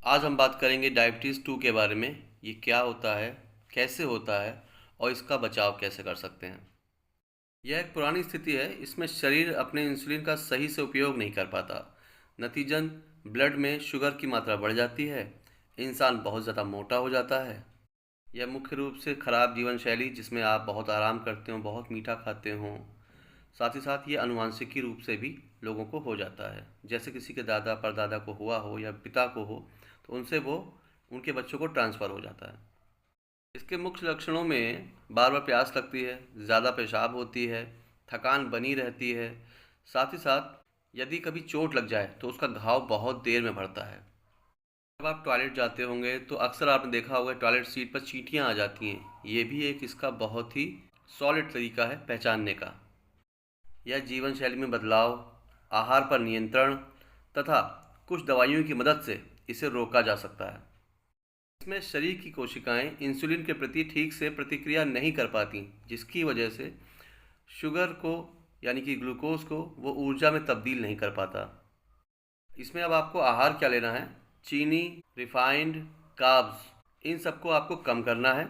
आज हम बात करेंगे डायबिटीज़ 2 के बारे में। ये क्या होता है, कैसे होता है और इसका बचाव कैसे कर सकते हैं। यह एक पुरानी स्थिति है, इसमें शरीर अपने इंसुलिन का सही से उपयोग नहीं कर पाता। नतीजन ब्लड में शुगर की मात्रा बढ़ जाती है, इंसान बहुत ज़्यादा मोटा हो जाता है। यह मुख्य रूप से खराब जीवन शैली, जिसमें आप बहुत आराम करते हो, बहुत मीठा खाते हो, साथ ही साथ ये आनुवांशिकी रूप से भी लोगों को हो जाता है। जैसे किसी के दादा परदादा को हुआ हो या पिता को हो, तो उनसे वो उनके बच्चों को ट्रांसफ़र हो जाता है। इसके मुख्य लक्षणों में बार बार प्यास लगती है, ज़्यादा पेशाब होती है, थकान बनी रहती है। साथ ही साथ यदि कभी चोट लग जाए तो उसका घाव बहुत देर में भरता है। जब आप टॉयलेट जाते होंगे तो अक्सर आपने देखा होगा टॉयलेट सीट पर चींटियाँ आ जाती हैं। ये भी एक इसका बहुत ही सॉलिड तरीका है पहचानने का। यह जीवन शैली में बदलाव, आहार पर नियंत्रण तथा कुछ दवाइयों की मदद से इसे रोका जा सकता है। इसमें शरीर की कोशिकाएं इंसुलिन के प्रति ठीक से प्रतिक्रिया नहीं कर पाती, जिसकी वजह से शुगर को यानी कि ग्लूकोज को वो ऊर्जा में तब्दील नहीं कर पाता। इसमें अब आपको आहार क्या लेना है। चीनी, रिफाइंड, कार्ब्स, इन सबको आपको कम करना है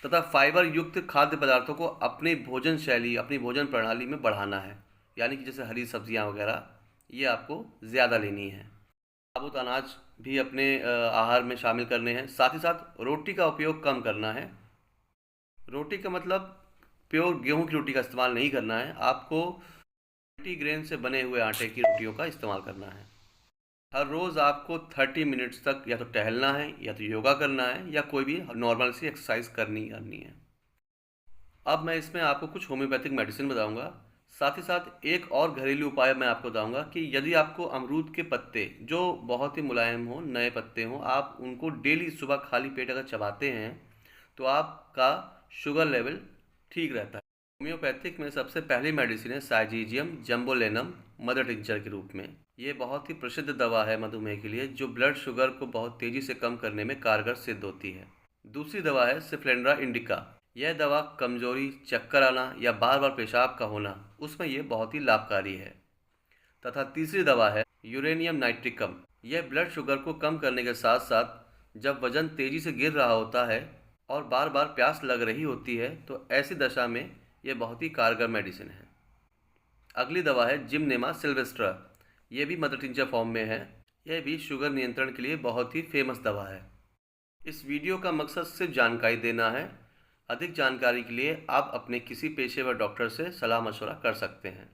तथा फाइबर युक्त खाद्य पदार्थों को अपनी भोजन शैली, अपनी भोजन प्रणाली में बढ़ाना है। यानी कि जैसे हरी सब्जियां वगैरह, ये आपको ज़्यादा लेनी है। साबुत अनाज भी अपने आहार में शामिल करने हैं। साथ ही साथ रोटी का उपयोग कम करना है। रोटी का मतलब प्योर गेहूं की रोटी का इस्तेमाल नहीं करना है, आपको मल्टीग्रेन से बने हुए आटे की रोटियों का इस्तेमाल करना है। हर रोज़ आपको 30 मिनट्स तक या तो टहलना है, या तो योगा करना है, या कोई भी नॉर्मल सी एक्सरसाइज करनी करनी है। अब मैं इसमें आपको कुछ होम्योपैथिक मेडिसिन बताऊंगा। साथ ही साथ एक और घरेलू उपाय मैं आपको बताऊंगा कि यदि आपको अमरूद के पत्ते जो बहुत ही मुलायम हो, नए पत्ते हों, आप उनको डेली सुबह खाली पेट अगर चबाते हैं तो आपका शुगर लेवल ठीक रहता है। होम्योपैथिक में सबसे पहली मेडिसिन है साइजीजियम जम्बोलेनम मदर टिंचर के रूप में। ये बहुत ही प्रसिद्ध दवा है मधुमेह के लिए, जो ब्लड शुगर को बहुत तेज़ी से कम करने में कारगर सिद्ध होती है। दूसरी दवा है सिफ्लेंड्रा इंडिका। यह दवा कमजोरी, चक्कर आना या बार बार पेशाब का होना, उसमें यह बहुत ही लाभकारी है। तथा तीसरी दवा है यूरेनियम नाइट्रिकम। यह ब्लड शुगर को कम करने के साथ साथ जब वजन तेजी से गिर रहा होता है और बार बार प्यास लग रही होती है, तो ऐसी दशा में यह बहुत ही कारगर मेडिसिन है। अगली दवा है जिमनेमा सिल्वेस्ट्रा। यह भी मदर टिंचर फॉर्म में है। यह भी शुगर नियंत्रण के लिए बहुत ही फेमस दवा है। इस वीडियो का मकसद सिर्फ जानकारी देना है। अधिक जानकारी के लिए आप अपने किसी पेशेवर डॉक्टर से सलाह मशवरा कर सकते हैं।